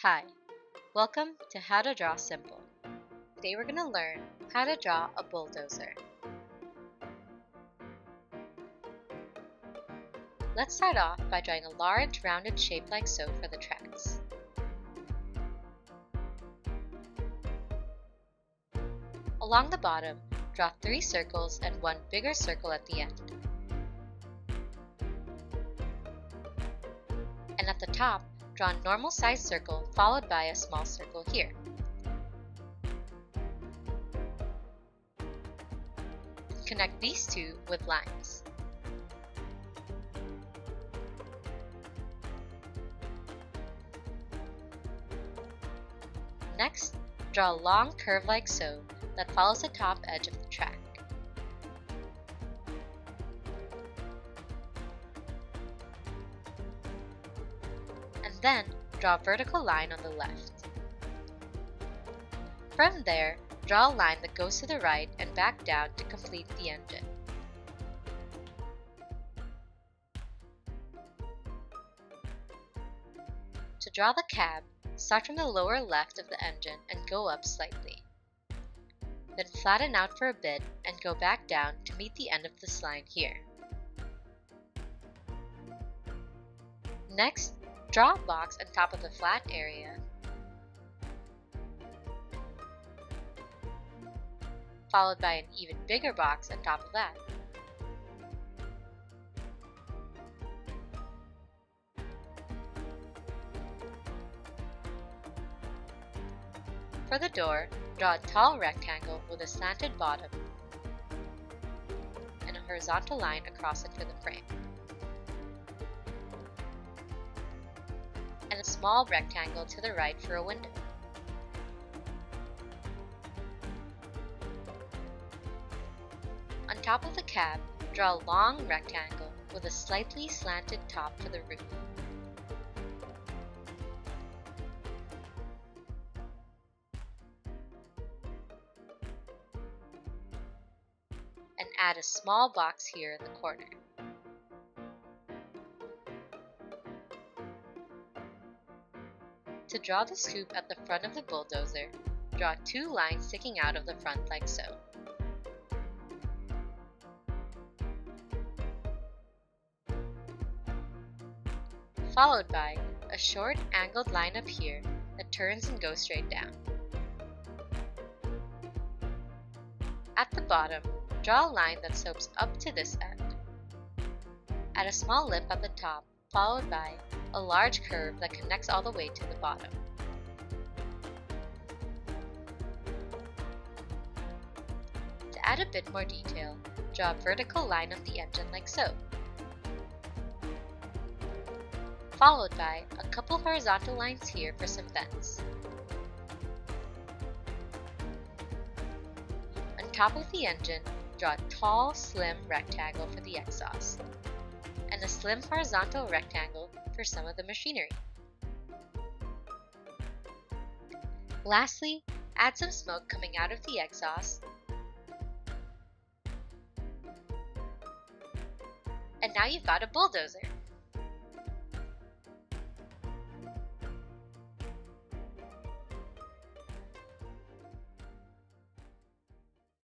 Hi, welcome to How to Draw Simple. Today we're going to learn how to draw a bulldozer. Let's start off by drawing a large rounded shape like so for the tracks. Along the bottom, draw 3 circles and 1 bigger circle at the end. And at the top, draw a normal sized circle followed by a small circle here. Connect these two with lines. Next, draw a long curve like so that follows the top edge of the track. And then, draw a vertical line on the left. From there, draw a line that goes to the right and back down to complete the engine. To draw the cab, start from the lower left of the engine and go up slightly. Then flatten out for a bit and go back down to meet the end of this line here. Next, draw a box on top of the flat area, followed by an even bigger box on top of that. For the door, draw a tall rectangle with a slanted bottom and a horizontal line across it for the frame, and a small rectangle to the right for a window. On top of the cab, draw a long rectangle with a slightly slanted top for the roof. And add a small box here in the corner. To draw the scoop at the front of the bulldozer, draw 2 lines sticking out of the front like so. Followed by a short angled line up here that turns and goes straight down. At the bottom, draw a line that slopes up to this end. Add a small lip at the top, followed by a large curve that connects all the way to the bottom. To add a bit more detail, draw a vertical line of the engine like so, followed by a couple horizontal lines here for some vents. On top of the engine, draw a tall, slim rectangle for the exhaust, and a slim horizontal rectangle for some of the machinery. Lastly, add some smoke coming out of the exhaust, and now you've got a bulldozer!